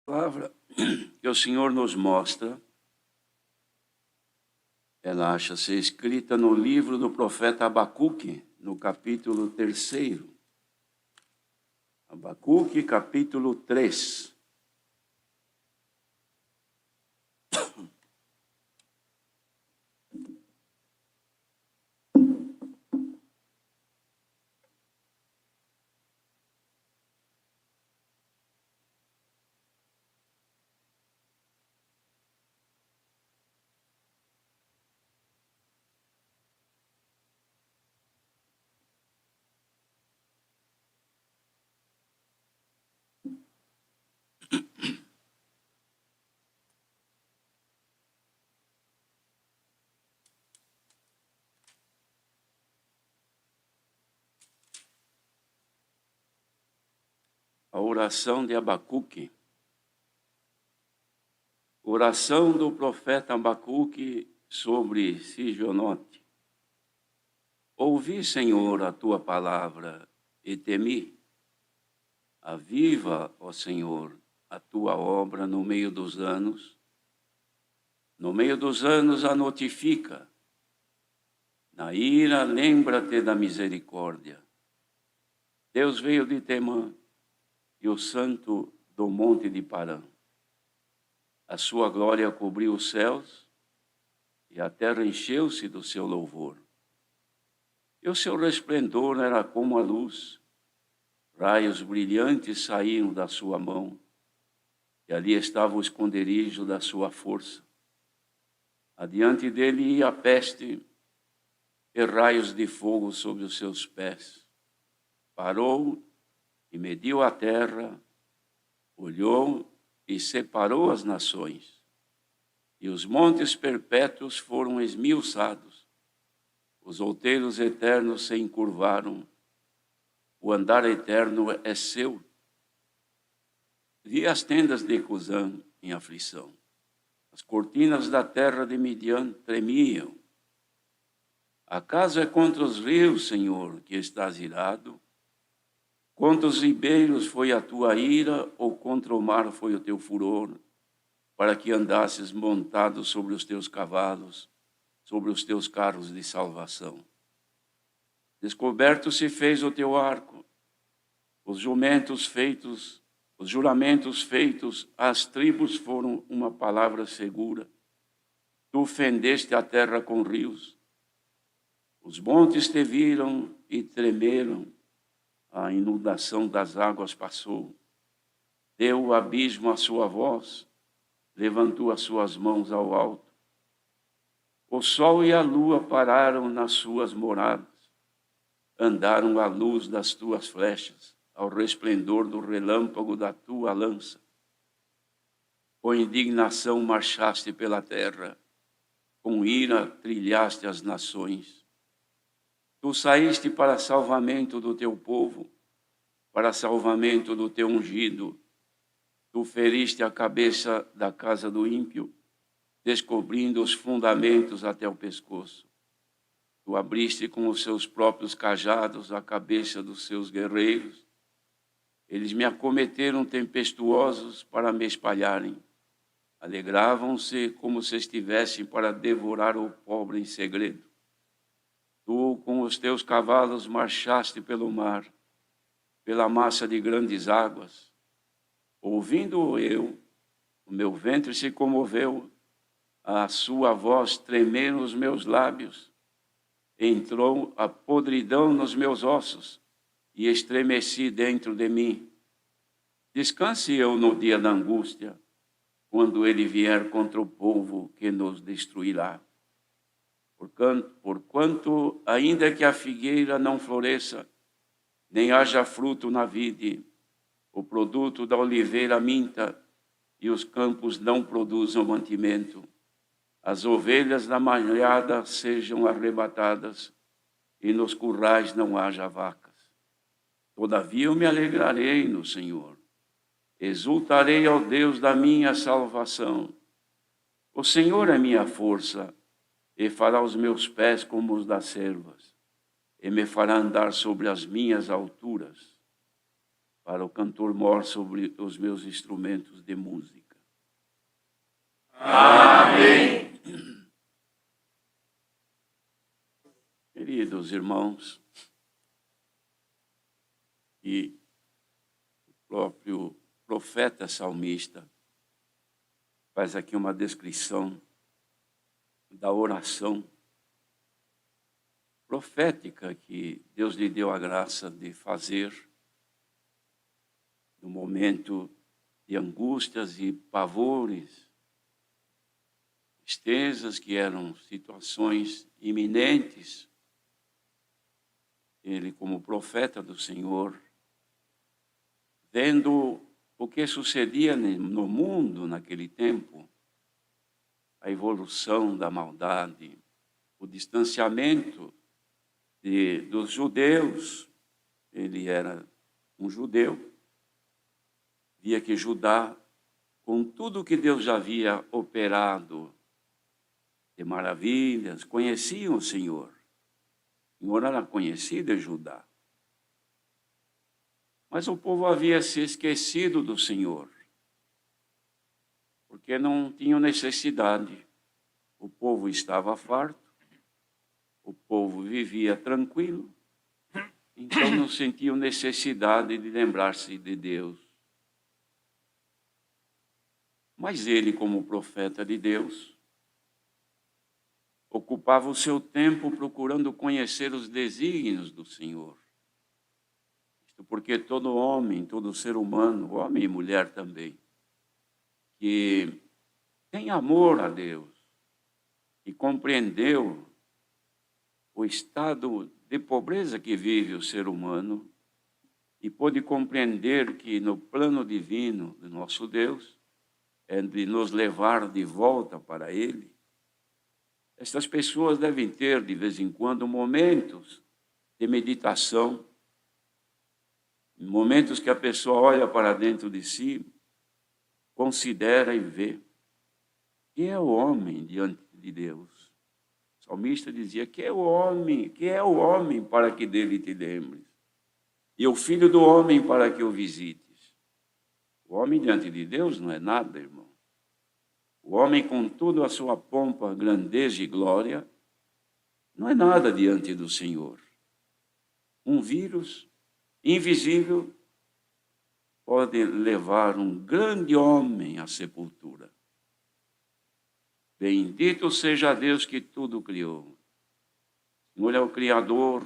Palavra que o Senhor nos mostra, ela acha-se escrita no livro do profeta Abacuque, no capítulo 3. Abacuque, capítulo 3. A oração de Abacuque. Oração do profeta Abacuque sobre Sigionote. Ouvi, Senhor, a tua palavra e temi. Aviva, ó Senhor, a tua obra no meio dos anos. No meio dos anos a notifica. Na ira, lembra-te da misericórdia. Deus veio de Temã e o santo do monte de Parã. A sua glória cobriu os céus e a terra encheu-se do seu louvor. E o seu resplendor era como a luz. Raios brilhantes saíam da sua mão e ali estava o esconderijo da sua força. Adiante dele ia a peste e raios de fogo sobre os seus pés. Parou e mediu a terra, olhou e separou as nações. E os montes perpétuos foram esmiuçados. Os outeiros eternos se encurvaram. O andar eterno é seu. Vi as tendas de Cusã em aflição. As cortinas da terra de Midian tremiam. Acaso é contra os rios, Senhor, que estás irado? Contra os ribeiros foi a tua ira, ou contra o mar foi o teu furor, para que andasses montado sobre os teus cavalos, sobre os teus carros de salvação? Descoberto se fez o teu arco, os juramentos feitos às tribos foram uma palavra segura. Tu fendeste a terra com rios. Os montes te viram e tremeram. A inundação das águas passou. Deu o abismo a sua voz, levantou as suas mãos ao alto. O sol e a lua pararam nas suas moradas. Andaram à luz das tuas flechas, ao resplendor do relâmpago da tua lança. Com indignação marchaste pela terra, com ira trilhaste as nações. Tu saíste para salvamento do teu povo, para salvamento do teu ungido. Tu feriste a cabeça da casa do ímpio, descobrindo os fundamentos até o pescoço. Tu abriste com os seus próprios cajados a cabeça dos seus guerreiros. Eles me acometeram tempestuosos para me espalharem. Alegravam-se como se estivessem para devorar o pobre em segredo. Tu, com os teus cavalos, marchaste pelo mar, pela massa de grandes águas. Ouvindo eu, o meu ventre se comoveu, a sua voz tremeram os meus lábios. Entrou a podridão nos meus ossos e estremeci dentro de mim. Descanse eu no dia da angústia, quando ele vier contra o povo que nos destruirá. Porquanto, ainda que a figueira não floresça, nem haja fruto na vide, o produto da oliveira minta, e os campos não produzam mantimento, as ovelhas da malhada sejam arrebatadas, e nos currais não haja vacas. Todavia eu me alegrarei no Senhor, exultarei ao Deus da minha salvação. O Senhor é minha força, e fará os meus pés como os das servas, e me fará andar sobre as minhas alturas. para o cantor mor sobre os meus instrumentos de música. Amém. Queridos irmãos, e o próprio profeta salmista faz aqui uma descrição da oração profética que Deus lhe deu a graça de fazer no momento de angústias e pavores, tristezas que eram situações iminentes. Ele, como profeta do Senhor, vendo o que sucedia no mundo naquele tempo, a evolução da maldade, o distanciamento dos judeus. Ele era um judeu, via que Judá, com tudo que Deus já havia operado de maravilhas, conheciam o Senhor. O Senhor era conhecido em Judá. Mas o povo havia se esquecido do Senhor, porque não tinham necessidade. O povo estava farto, o povo vivia tranquilo, então não sentiam necessidade de lembrar-se de Deus. Mas ele, como profeta de Deus, ocupava o seu tempo procurando conhecer os desígnios do Senhor. Isto porque todo homem, todo ser humano, homem e mulher também, que tem amor a Deus e compreendeu o estado de pobreza que vive o ser humano e pôde compreender que no plano divino do nosso Deus é de nos levar de volta para Ele. Estas pessoas devem ter, de vez em quando, momentos de meditação, momentos que a pessoa olha para dentro de si, considera e vê. Quem é o homem diante de Deus? O salmista dizia, quem é o homem para que dele te lembres? E o filho do homem para que o visites? O homem diante de Deus não é nada, irmão. O homem, com toda a sua pompa, grandeza e glória, não é nada diante do Senhor. Um vírus invisível pode levar um grande homem à sepultura. Bendito seja Deus que tudo criou. O Senhor é o Criador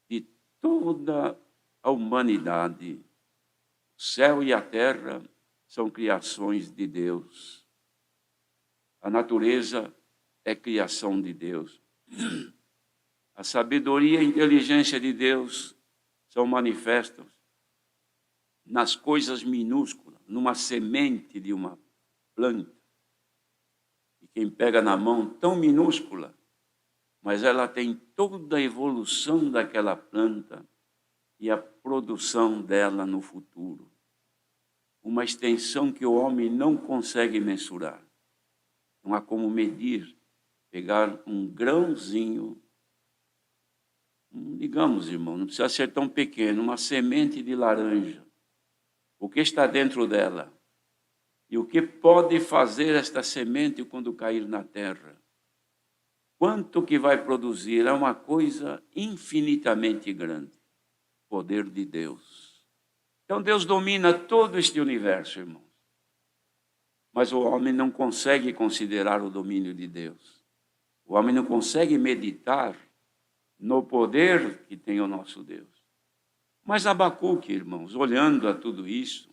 de toda a humanidade. O céu e a terra são criações de Deus. A natureza é criação de Deus. A sabedoria e a inteligência de Deus são manifestas nas coisas minúsculas, numa semente de uma planta. E quem pega na mão tão minúscula, mas ela tem toda a evolução daquela planta e a produção dela no futuro. Uma extensão que o homem não consegue mensurar. Não há como medir, pegar um grãozinho, digamos, irmão, não precisa ser tão pequeno, uma semente de laranja. O que está dentro dela? E o que pode fazer esta semente quando cair na terra? Quanto que vai produzir? É uma coisa infinitamente grande. Poder de Deus. Então Deus domina todo este universo, irmão. Mas o homem não consegue considerar o domínio de Deus. O homem não consegue meditar no poder que tem o nosso Deus. Mas Abacuque, irmãos, olhando a tudo isso,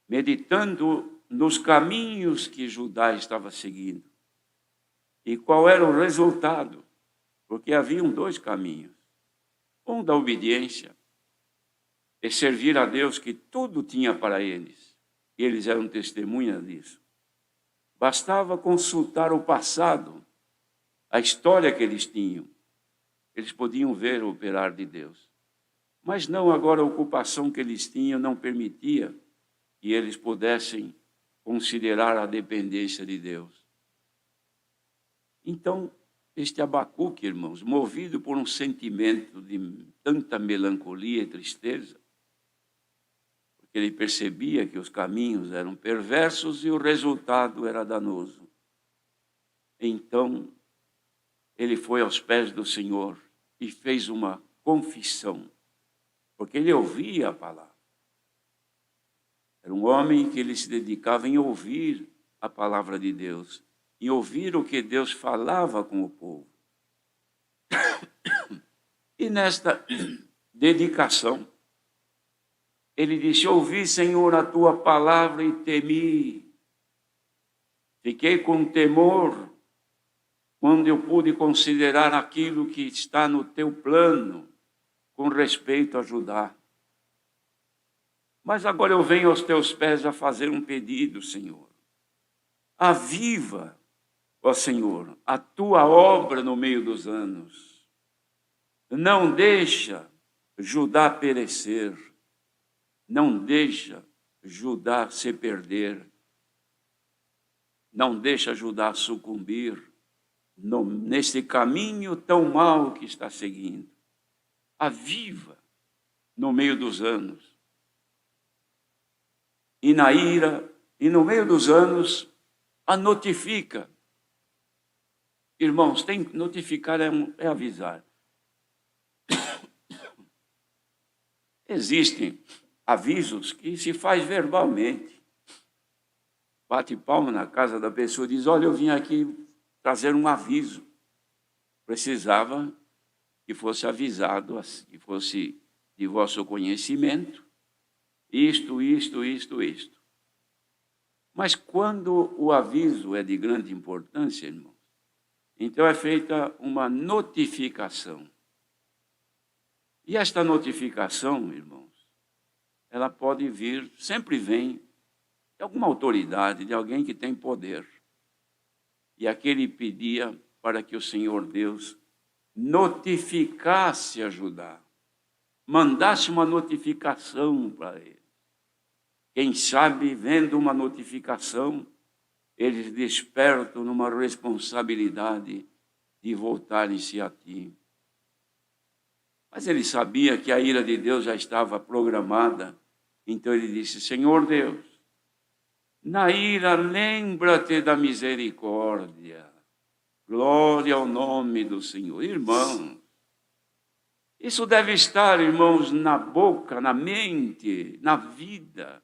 meditando nos caminhos que Judá estava seguindo, e qual era o resultado, porque haviam dois caminhos. Um da obediência, e servir a Deus que tudo tinha para eles. E eles eram testemunhas disso. Bastava consultar o passado, a história que eles tinham. Eles podiam ver o operar de Deus. Mas não agora a ocupação que eles tinham não permitia que eles pudessem considerar a dependência de Deus. Então, este Abacuque, irmãos, movido por um sentimento de tanta melancolia e tristeza, porque ele percebia que os caminhos eram perversos e o resultado era danoso. Então, ele foi aos pés do Senhor e fez uma confissão, porque ele ouvia a palavra. Era um homem que ele se dedicava em ouvir a palavra de Deus, em ouvir o que Deus falava com o povo. E nesta dedicação, ele disse: ouvi, Senhor, a tua palavra e temi. Fiquei com temor quando eu pude considerar aquilo que está no teu plano com respeito a Judá. Mas agora eu venho aos teus pés a fazer um pedido, Senhor. Aviva, ó Senhor, a tua obra no meio dos anos. Não deixa Judá perecer. Não deixa Judá se perder. Não deixa Judá sucumbir nesse caminho tão mau que está seguindo. Aviva no meio dos anos. E na ira, e no meio dos anos, a notifica. Irmãos, notificar é avisar. Existem avisos que se faz verbalmente. Bate palma na casa da pessoa e diz: olha, eu vim aqui trazer um aviso. Precisava que fosse avisado, que fosse de vosso conhecimento, isto. Mas quando o aviso é de grande importância, irmãos, então é feita uma notificação. E esta notificação, irmãos, ela pode vir, sempre vem de alguma autoridade, de alguém que tem poder. E aquele pedia para que o Senhor Deus notificasse a Judá, mandasse uma notificação para ele. Quem sabe, vendo uma notificação, eles despertam numa responsabilidade de voltarem-se a ti. Mas ele sabia que a ira de Deus já estava programada, então ele disse: Senhor Deus, na ira lembra-te da misericórdia. Glória ao nome do Senhor. Irmãos, isso deve estar, irmãos, na boca, na mente, na vida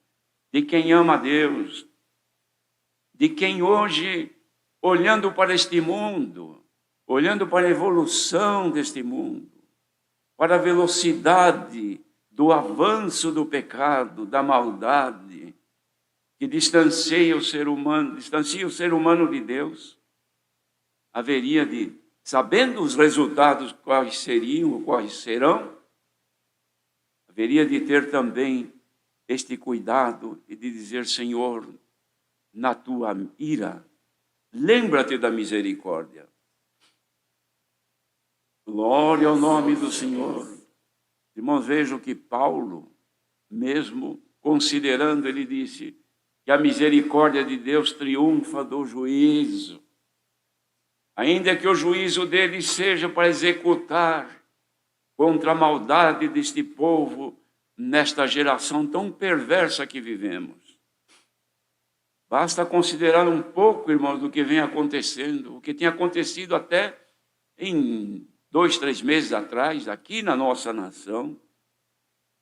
de quem ama a Deus, de quem hoje, olhando para este mundo, olhando para a evolução deste mundo, para a velocidade do avanço do pecado, da maldade, que distancia o ser humano de Deus, haveria de, sabendo os resultados quais seriam ou quais serão, haveria de ter também este cuidado e de dizer: Senhor, na tua ira, lembra-te da misericórdia. Glória ao nome do Senhor. Irmãos, vejam que Paulo, mesmo considerando, ele disse que a misericórdia de Deus triunfa do juízo. Ainda que o juízo dele seja para executar contra a maldade deste povo, nesta geração tão perversa que vivemos. Basta considerar um pouco, irmãos, do que vem acontecendo, o que tem acontecido até em 2, 3 meses atrás, aqui na nossa nação,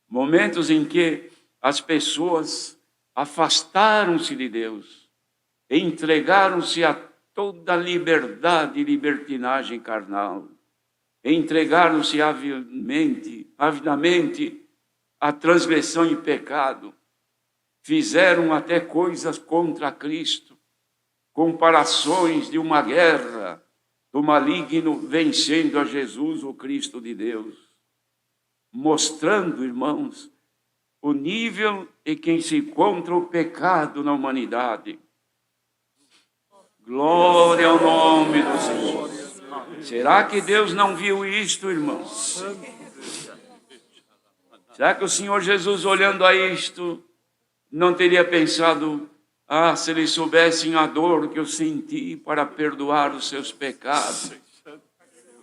momentos em que as pessoas afastaram-se de Deus, entregaram-se a toda liberdade e libertinagem carnal, entregaram-se avidamente à transgressão e pecado, fizeram até coisas contra Cristo, comparações de uma guerra do maligno vencendo a Jesus, o Cristo de Deus, mostrando, irmãos, o nível em que se encontra o pecado na humanidade. Glória ao nome do Senhor. Será que Deus não viu isto, irmãos? Será que o Senhor Jesus, olhando a isto, não teria pensado: se eles soubessem a dor que eu senti para perdoar os seus pecados,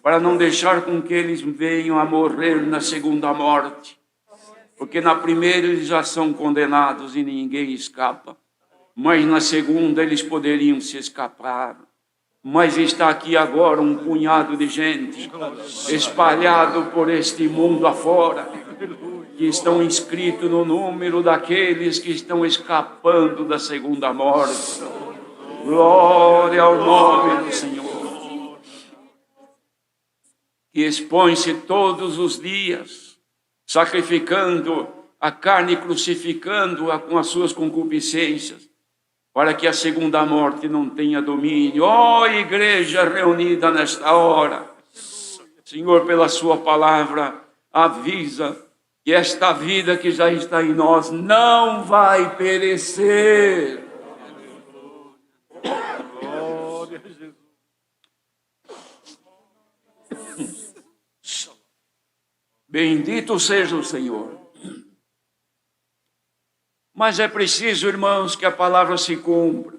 para não deixar com que eles venham a morrer na segunda morte. Porque na primeira eles já são condenados e ninguém escapa. Mas na segunda eles poderiam se escapar. Mas está aqui agora um punhado de gente espalhado por este mundo afora, que estão inscritos no número daqueles que estão escapando da segunda morte. Glória ao nome do Senhor, que expõe-se todos os dias, sacrificando a carne e crucificando-a com as suas concupiscências, para que a segunda morte não tenha domínio. Ó igreja reunida nesta hora, Senhor, pela sua palavra, avisa que esta vida que já está em nós não vai perecer. Glória a Jesus. Bendito seja o Senhor. Mas é preciso, irmãos, que a palavra se cumpra,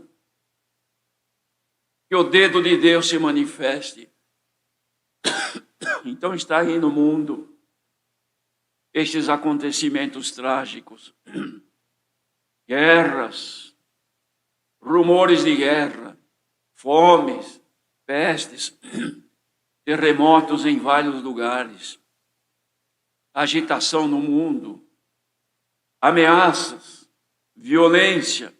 que o dedo de Deus se manifeste. Então está aí no mundo estes acontecimentos trágicos, guerras, rumores de guerra, fomes, pestes, terremotos em vários lugares, agitação no mundo, ameaças, violência,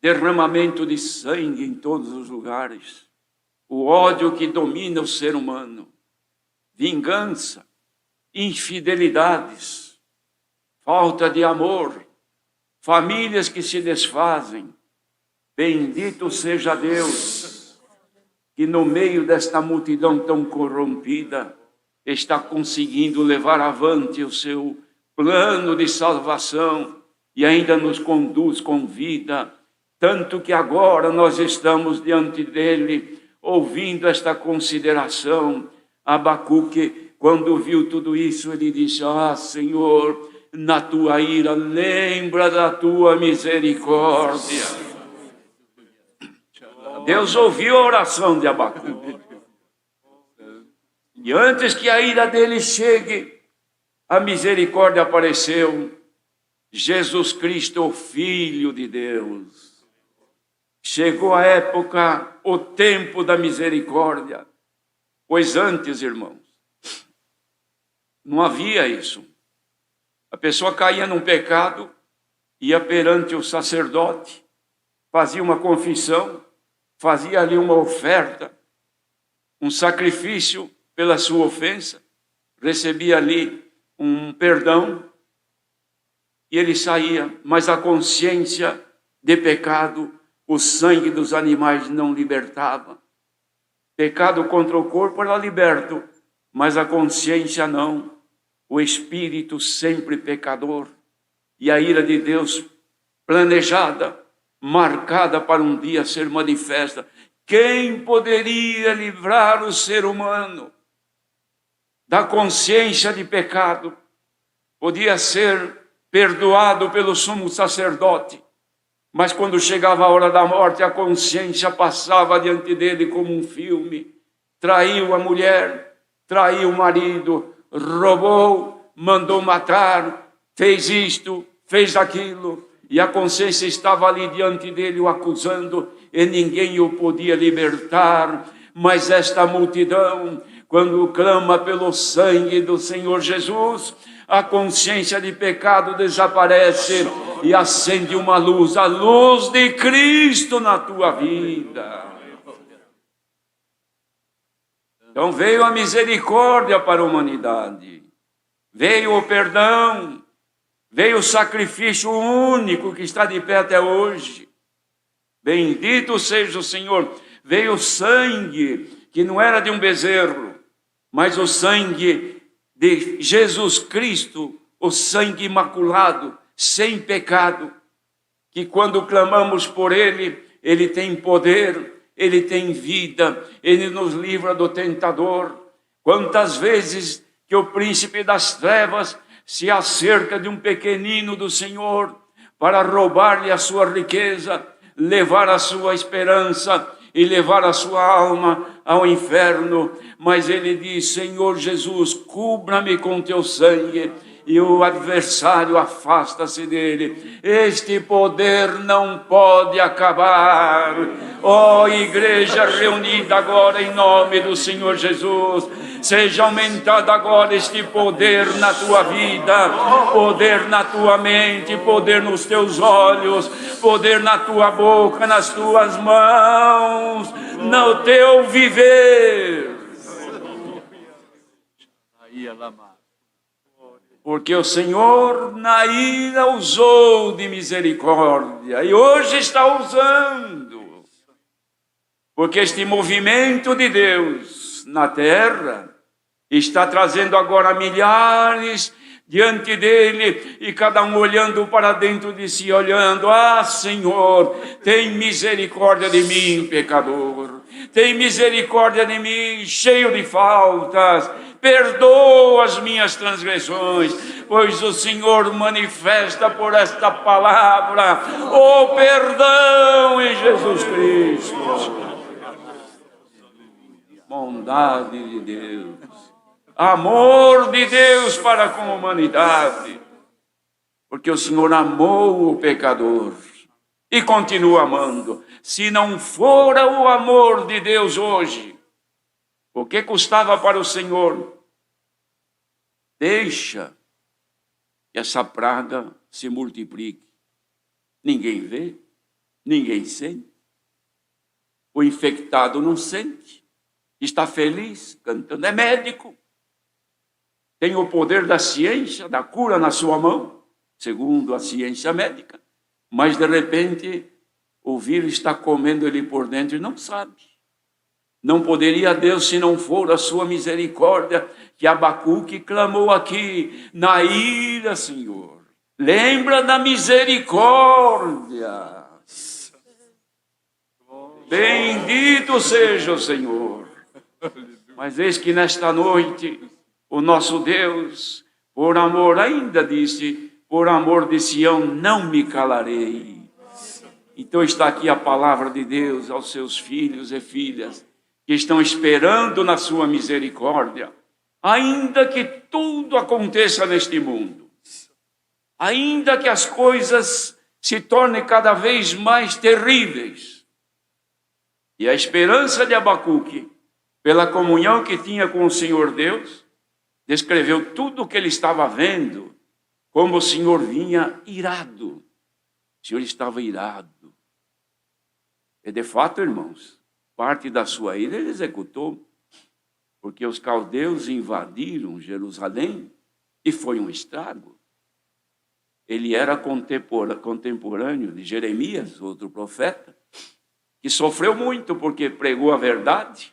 derramamento de sangue em todos os lugares, o ódio que domina o ser humano, vingança, infidelidades, falta de amor, famílias que se desfazem. Bendito seja Deus, que no meio desta multidão tão corrompida, está conseguindo levar avante o seu plano de salvação e ainda nos conduz com vida, tanto que agora nós estamos diante dele, ouvindo esta consideração. Abacuque, quando viu tudo isso, ele disse: ah, Senhor, na tua ira, lembra da tua misericórdia. Deus ouviu a oração de Abacuque. E antes que a ira dele chegue, a misericórdia apareceu. Jesus Cristo, o Filho de Deus. Chegou a época, o tempo da misericórdia. Pois antes, irmãos, não havia isso. A pessoa caía num pecado, ia perante o sacerdote, fazia uma confissão, fazia ali uma oferta, um sacrifício pela sua ofensa, recebia ali um perdão, e ele saía, mas a consciência de pecado, o sangue dos animais não libertava. Pecado contra o corpo era liberto, mas a consciência não. O espírito sempre pecador. E a ira de Deus planejada, marcada para um dia ser manifesta. Quem poderia livrar o ser humano da consciência de pecado? Podia ser perdoado pelo sumo sacerdote, mas quando chegava a hora da morte, a consciência passava diante dele como um filme. Traiu a mulher, traiu o marido, roubou, mandou matar, fez isto, fez aquilo, e a consciência estava ali diante dele o acusando, e ninguém o podia libertar. Mas esta multidão, quando clama pelo sangue do Senhor Jesus, a consciência de pecado desaparece e acende uma luz, a luz de Cristo na tua vida. Então veio a misericórdia para a humanidade, veio o perdão, veio o sacrifício único que está de pé até hoje. Bendito seja o Senhor. Veio o sangue, que não era de um bezerro, mas o sangue de Jesus Cristo, o sangue imaculado, sem pecado, que quando clamamos por ele, ele tem poder, ele tem vida, ele nos livra do tentador. Quantas vezes que o príncipe das trevas se acerca de um pequenino do Senhor para roubar-lhe a sua riqueza, levar a sua esperança, e levar a sua alma ao inferno. Mas ele diz: Senhor Jesus, cubra-me com teu sangue, e o adversário afasta-se dele. Este poder não pode acabar. Ó igreja reunida agora em nome do Senhor Jesus, seja aumentado agora este poder na tua vida, poder na tua mente, poder nos teus olhos, poder na tua boca, nas tuas mãos, no teu viver. Porque o Senhor na ira usou de misericórdia e hoje está usando. Porque este movimento de Deus na terra está trazendo agora milhares diante dele e cada um olhando para dentro de si, olhando: ah, Senhor, tem misericórdia de mim, pecador. Tem misericórdia de mim, cheio de faltas. Perdoa as minhas transgressões, pois o Senhor manifesta por esta palavra o perdão em Jesus Cristo. Bondade de Deus, amor de Deus para com a humanidade, porque o Senhor amou o pecador e continua amando. Se não fora o amor de Deus hoje, o que custava para o Senhor? Deixa que essa praga se multiplique. Ninguém vê, ninguém sente. O infectado não sente, está feliz, cantando, é médico. Tem o poder da ciência, da cura na sua mão, segundo a ciência médica. Mas de repente o vírus está comendo ele por dentro e não sabe. Não poderia Deus, se não for a sua misericórdia, que Abacuque clamou aqui, na ira, Senhor. Lembra da misericórdia. Bendito seja o Senhor. Mas eis que nesta noite, o nosso Deus, por amor, ainda disse, por amor de Sião, não me calarei. Então está aqui a palavra de Deus aos seus filhos e filhas, que estão esperando na sua misericórdia, ainda que tudo aconteça neste mundo, ainda que as coisas se tornem cada vez mais terríveis. E a esperança de Abacuque, pela comunhão que tinha com o Senhor Deus, descreveu tudo o que ele estava vendo, como o Senhor vinha irado. O Senhor estava irado. E de fato, irmãos, parte da sua ira ele executou, porque os caldeus invadiram Jerusalém e foi um estrago. Ele era contemporâneo de Jeremias, outro profeta, que sofreu muito porque pregou a verdade.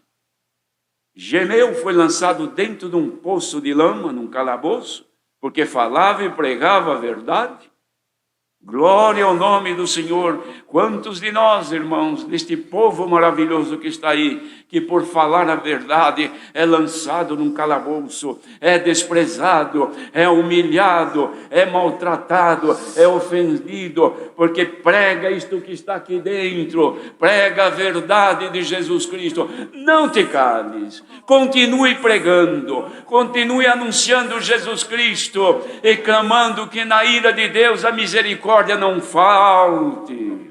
Gemeu, foi lançado dentro de um poço de lama, num calabouço, porque falava e pregava a verdade. Glória ao nome do Senhor. Quantos de nós, irmãos, deste povo maravilhoso que está aí, que por falar a verdade é lançado num calabouço, é desprezado, é humilhado, é maltratado, é ofendido, porque prega isto que está aqui dentro, prega a verdade de Jesus Cristo. Não te cales, continue pregando, continue anunciando Jesus Cristo e clamando que na ira de Deus a misericórdia não falte.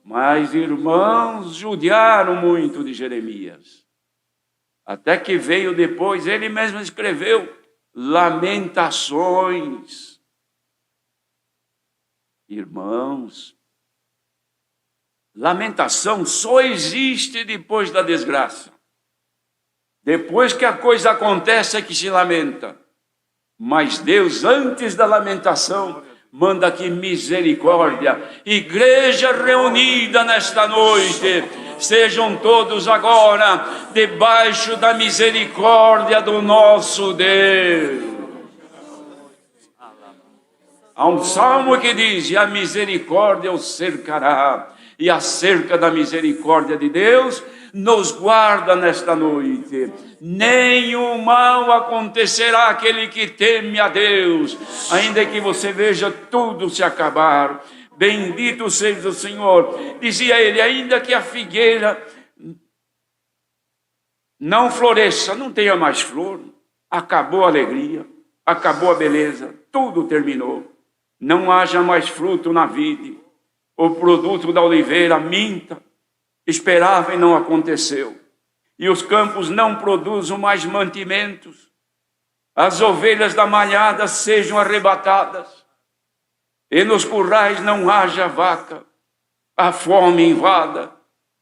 Mas irmãos judiaram muito de Jeremias, até que veio depois, ele mesmo escreveu Lamentações. Irmãos, lamentação só existe depois da desgraça. Depois que a coisa acontece é que se lamenta. Mas Deus, antes da lamentação, manda aqui misericórdia. Igreja reunida nesta noite, sejam todos agora debaixo da misericórdia do nosso Deus. Há um salmo que diz: e a misericórdia o cercará, e a cerca da misericórdia de Deus nos guarda nesta noite. Nenhum mal acontecerá àquele que teme a Deus, ainda que você veja tudo se acabar. Bendito seja o Senhor. Dizia ele, ainda que a figueira não floresça, não tenha mais flor, acabou a alegria, acabou a beleza, tudo terminou. Não haja mais fruto na vide, o produto da oliveira minta, esperava e não aconteceu. E os campos não produzem mais mantimentos, as ovelhas da malhada sejam arrebatadas, e nos currais não haja vaca, a fome invada,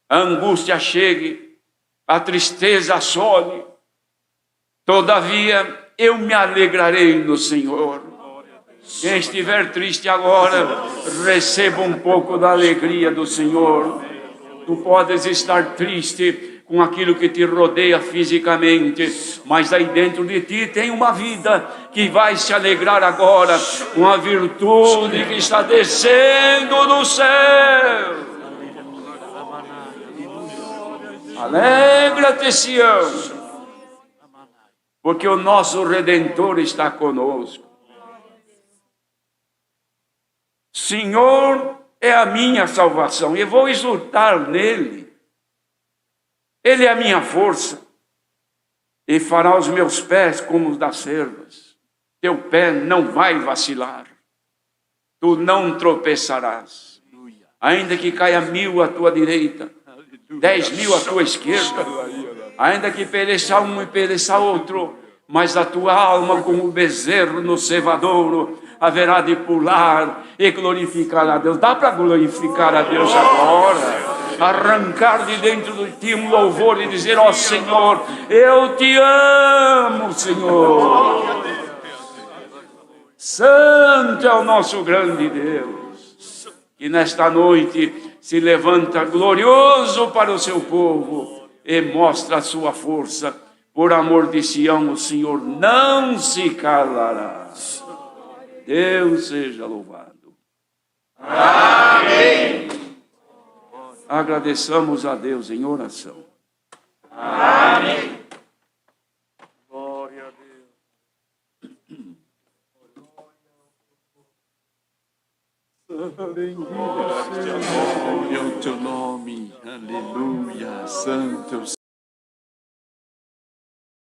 a angústia chegue, a tristeza assole. Todavia eu me alegrarei no Senhor. Quem estiver triste agora, receba um pouco da alegria do Senhor. Tu podes estar triste com aquilo que te rodeia fisicamente, mas aí dentro de ti tem uma vida que vai se alegrar agora com a virtude que está descendo do céu. Alegra-te, Sião, porque o nosso Redentor está conosco. Senhor é a minha salvação, e vou exultar nele. Ele é a minha força, e fará os meus pés como os das cervas. Teu pé não vai vacilar, tu não tropeçarás. Ainda que caia 1000 à tua direita, 10.000 à tua esquerda, ainda que pereça um e pereça outro, mas a tua alma, como o bezerro no cevadouro, haverá de pular e glorificar a Deus. Dá para glorificar a Deus agora? Arrancar de dentro de ti um louvor e dizer, ó Senhor, eu te amo, Senhor. Santo é o nosso grande Deus, que nesta noite se levanta glorioso para o seu povo e mostra a sua força. Por amor de Sião, o Senhor não se calará. Deus seja louvado. Amém. Agradeçamos a Deus em oração. Amém. Glória a Deus. Bendito seja o teu nome. Aleluia. Santo.